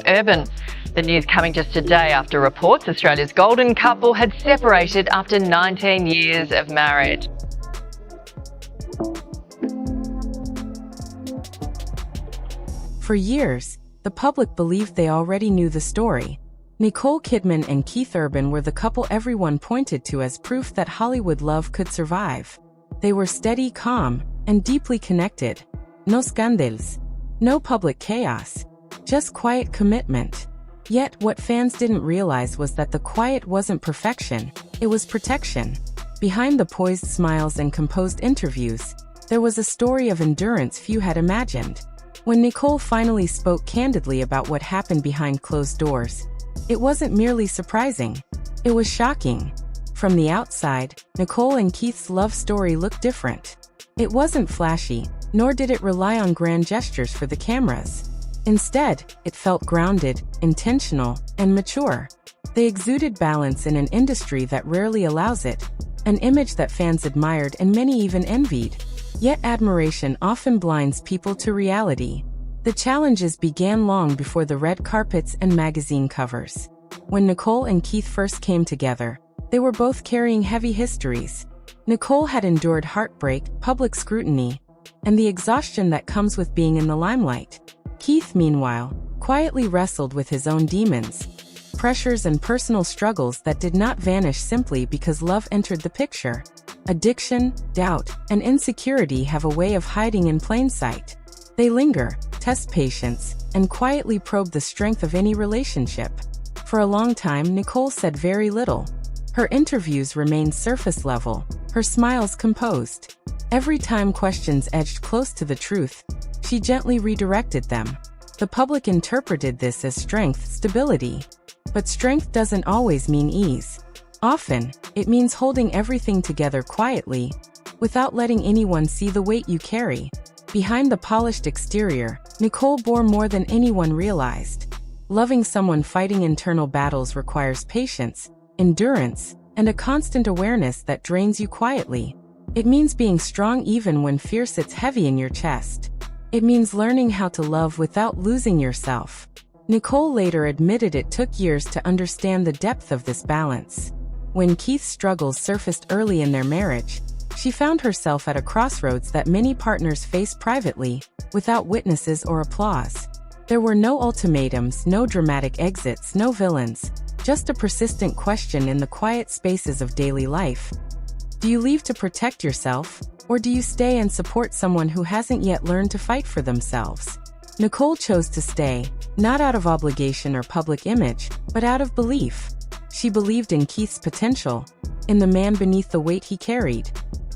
Urban. The news coming just a day after reports Australia's golden couple had separated after 19 years of marriage. For years, the public believed they already knew the story. Nicole Kidman and Keith Urban were the couple everyone pointed to as proof that Hollywood love could survive. They were steady, calm, and deeply connected. No scandals. No public chaos. Just quiet commitment. Yet, what fans didn't realize was that the quiet wasn't perfection, it was protection. Behind the poised smiles and composed interviews, there was a story of endurance few had imagined. When Nicole finally spoke candidly about what happened behind closed doors, it wasn't merely surprising, it was shocking. From the outside, Nicole and Keith's love story looked different. It wasn't flashy, nor did it rely on grand gestures for the cameras. Instead, it felt grounded, intentional, and mature. They exuded balance in an industry that rarely allows it, an image that fans admired and many even envied. Yet admiration often blinds people to reality. The challenges began long before the red carpets and magazine covers. When Nicole and Keith first came together, they were both carrying heavy histories. Nicole had endured heartbreak, public scrutiny, and the exhaustion that comes with being in the limelight. Keith, meanwhile, quietly wrestled with his own demons, pressures and personal struggles that did not vanish simply because love entered the picture. Addiction, doubt, and insecurity have a way of hiding in plain sight. They linger, test patience, and quietly probe the strength of any relationship. For a long time, Nicole said very little. Her interviews remained surface level, her smiles composed. Every time questions edged close to the truth, she gently redirected them. The public interpreted this as strength, stability. But strength doesn't always mean ease. Often, it means holding everything together quietly, without letting anyone see the weight you carry. Behind the polished exterior, Nicole bore more than anyone realized. Loving someone fighting internal battles requires patience, endurance, and a constant awareness that drains you quietly. It means being strong even when fear sits heavy in your chest. It means learning how to love without losing yourself. Nicole later admitted it took years to understand the depth of this balance. When Keith's struggles surfaced early in their marriage, she found herself at a crossroads that many partners face privately, without witnesses or applause. There were no ultimatums, no dramatic exits, no villains, just a persistent question in the quiet spaces of daily life. Do you leave to protect yourself, or do you stay and support someone who hasn't yet learned to fight for themselves? Nicole chose to stay, not out of obligation or public image, but out of belief. She believed in Keith's potential, in the man beneath the weight he carried,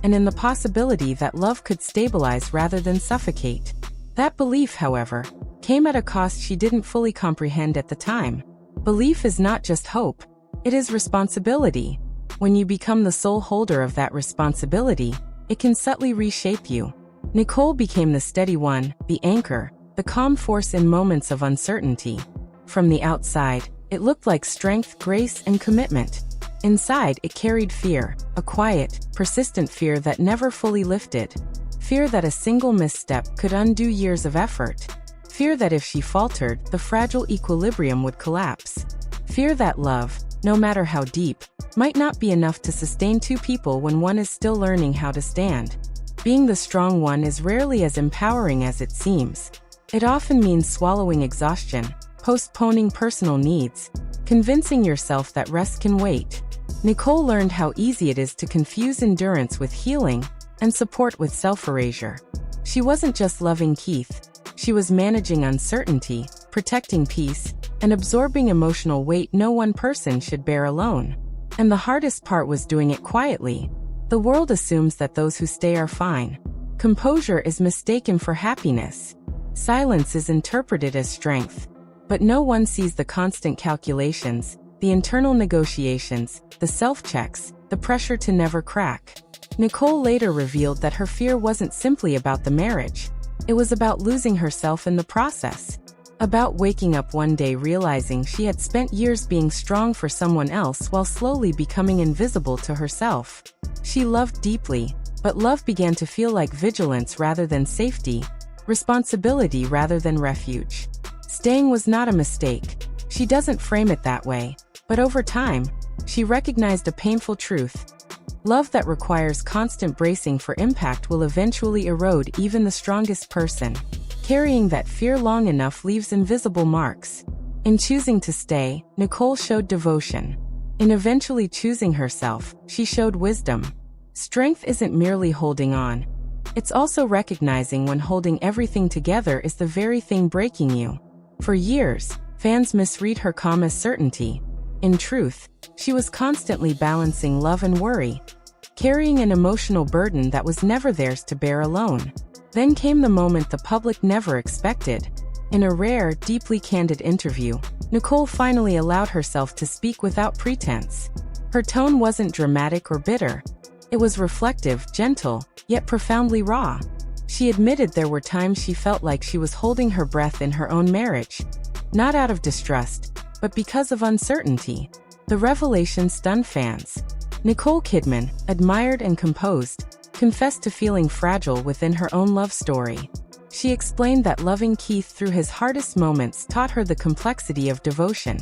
and in the possibility that love could stabilize rather than suffocate. That belief, however, came at a cost she didn't fully comprehend at the time. Belief is not just hope, it is responsibility. When you become the sole holder of that responsibility, it can subtly reshape you. Nicole became the steady one, the anchor, the calm force in moments of uncertainty. From the outside, it looked like strength, grace, and commitment. Inside, it carried fear, a quiet, persistent fear that never fully lifted. Fear that a single misstep could undo years of effort. Fear that if she faltered, the fragile equilibrium would collapse. Fear that love, no matter how deep, might not be enough to sustain two people when one is still learning how to stand. Being the strong one is rarely as empowering as it seems. It often means swallowing exhaustion, postponing personal needs, convincing yourself that rest can wait. Nicole learned how easy it is to confuse endurance with healing and support with self-erasure. She wasn't just loving Keith, she was managing uncertainty, protecting peace, and absorbing emotional weight no one person should bear alone. And the hardest part was doing it quietly. The world assumes that those who stay are fine. Composure is mistaken for happiness. Silence is interpreted as strength. But no one sees the constant calculations, the internal negotiations, the self-checks, the pressure to never crack. Nicole later revealed that her fear wasn't simply about the marriage. It was about losing herself in the process. About waking up one day realizing she had spent years being strong for someone else while slowly becoming invisible to herself. She loved deeply, but love began to feel like vigilance rather than safety, responsibility rather than refuge. Staying was not a mistake. She doesn't frame it that way, but over time, she recognized a painful truth. Love that requires constant bracing for impact will eventually erode even the strongest person. Carrying that fear long enough leaves invisible marks. In choosing to stay, Nicole showed devotion. In eventually choosing herself, she showed wisdom. Strength isn't merely holding on. It's also recognizing when holding everything together is the very thing breaking you. For years, fans misread her calm as certainty. In truth, she was constantly balancing love and worry, carrying an emotional burden that was never theirs to bear alone. Then came the moment the public never expected. In a rare, deeply candid interview, Nicole finally allowed herself to speak without pretense. Her tone wasn't dramatic or bitter. It was reflective, gentle, yet profoundly raw. She admitted there were times she felt like she was holding her breath in her own marriage. Not out of distrust, but because of uncertainty. The revelation stunned fans. Nicole Kidman, admired and composed, confessed to feeling fragile within her own love story. She explained that loving Keith through his hardest moments taught her the complexity of devotion.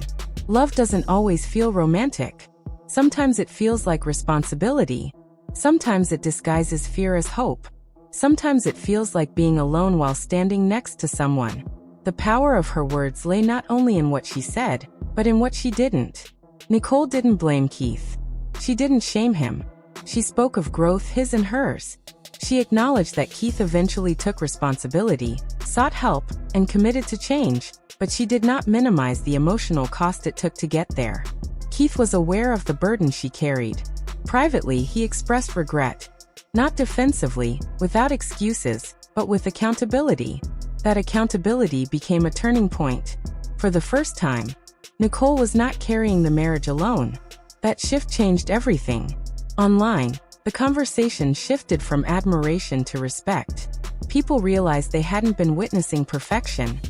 Love doesn't always feel romantic. Sometimes it feels like responsibility. Sometimes it disguises fear as hope. Sometimes it feels like being alone while standing next to someone. The power of her words lay not only in what she said, but in what she didn't. Nicole didn't blame Keith. She didn't shame him. She spoke of growth, his and hers. She acknowledged that Keith eventually took responsibility, sought help, and committed to change, but she did not minimize the emotional cost it took to get there. Keith was aware of the burden she carried. Privately, he expressed regret. Not defensively, without excuses, but with accountability. That accountability became a turning point. For the first time, Nicole was not carrying the marriage alone. That shift changed everything. Online, the conversation shifted from admiration to respect. People realized they hadn't been witnessing perfection.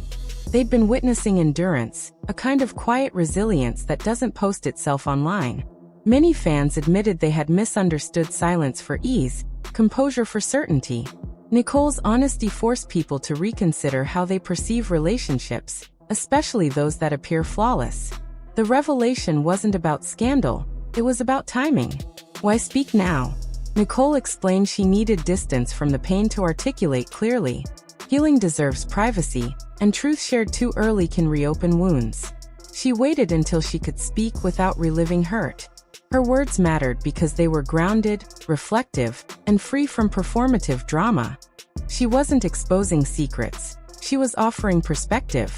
They'd been witnessing endurance, a kind of quiet resilience that doesn't post itself online. Many fans admitted they had misunderstood silence for ease, composure for certainty. Nicole's honesty forced people to reconsider how they perceive relationships, especially those that appear flawless. The revelation wasn't about scandal, it was about timing. Why speak now? Nicole explained she needed distance from the pain to articulate clearly. Healing deserves privacy, and truth shared too early can reopen wounds. She waited until she could speak without reliving hurt. Her words mattered because they were grounded, reflective, and free from performative drama. She wasn't exposing secrets. She was offering perspective.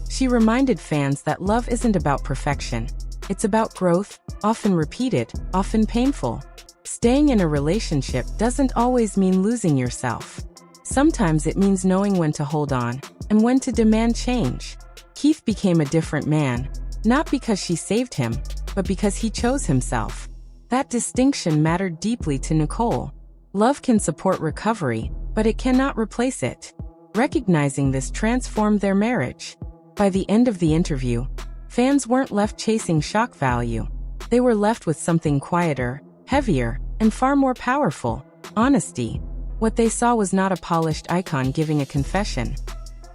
She reminded fans that love isn't about perfection. It's about growth, often repeated, often painful. Staying in a relationship doesn't always mean losing yourself. Sometimes it means knowing when to hold on and when to demand change. Keith became a different man, not because she saved him, but because he chose himself. That distinction mattered deeply to Nicole. Love can support recovery, but it cannot replace it. Recognizing this transformed their marriage. By the end of the interview, fans weren't left chasing shock value. They were left with something quieter, heavier, and far more powerful: honesty. What they saw was not a polished icon giving a confession.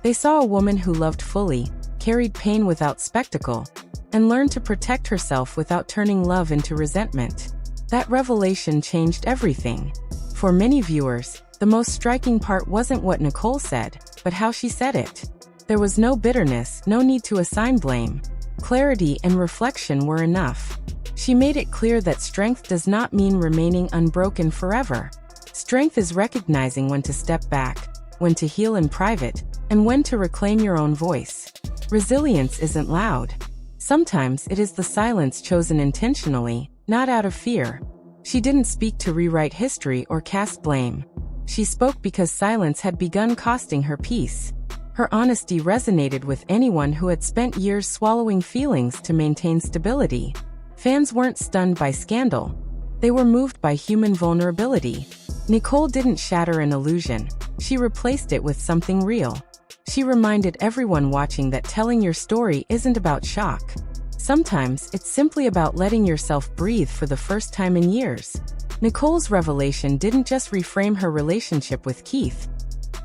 They saw a woman who loved fully, carried pain without spectacle, and learned to protect herself without turning love into resentment. That revelation changed everything. For many viewers, the most striking part wasn't what Nicole said, but how she said it. There was no bitterness, no need to assign blame. Clarity and reflection were enough. She made it clear that strength does not mean remaining unbroken forever. Strength is recognizing when to step back, when to heal in private, and when to reclaim your own voice. Resilience isn't loud. Sometimes it is the silence chosen intentionally, not out of fear. She didn't speak to rewrite history or cast blame. She spoke because silence had begun costing her peace. Her honesty resonated with anyone who had spent years swallowing feelings to maintain stability. Fans weren't stunned by scandal. They were moved by human vulnerability. Nicole didn't shatter an illusion. She replaced it with something real. She reminded everyone watching that telling your story isn't about shock. Sometimes it's simply about letting yourself breathe for the first time in years. Nicole's revelation didn't just reframe her relationship with Keith.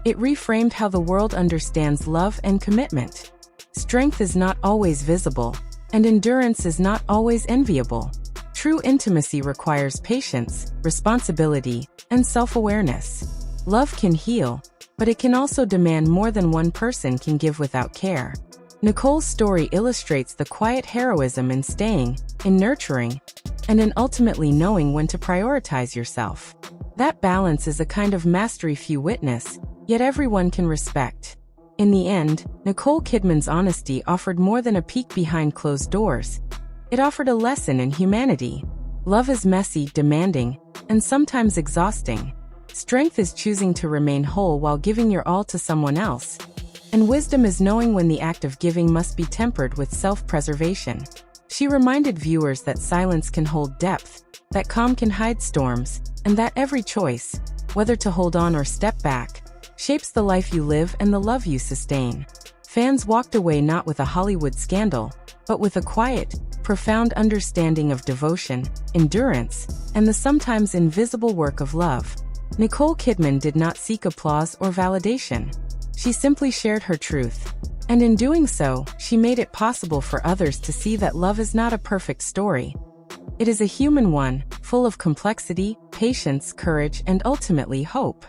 It reframed how the world understands love and commitment. Strength is not always visible, and endurance is not always enviable. True intimacy requires patience, responsibility, and self-awareness. Love can heal, but it can also demand more than one person can give without care. Nicole's story illustrates the quiet heroism in staying, in nurturing, and in ultimately knowing when to prioritize yourself. That balance is a kind of mastery few witness, yet everyone can respect. In the end, Nicole Kidman's honesty offered more than a peek behind closed doors. It offered a lesson in humanity. Love is messy, demanding, and sometimes exhausting. Strength is choosing to remain whole while giving your all to someone else. And wisdom is knowing when the act of giving must be tempered with self-preservation. She reminded viewers that silence can hold depth, that calm can hide storms, and that every choice, whether to hold on or step back, shapes the life you live and the love you sustain. Fans walked away not with a Hollywood scandal, but with a quiet, profound understanding of devotion, endurance, and the sometimes invisible work of love. Nicole Kidman did not seek applause or validation. She simply shared her truth. And in doing so, she made it possible for others to see that love is not a perfect story. It is a human one, full of complexity, patience, courage, and ultimately hope.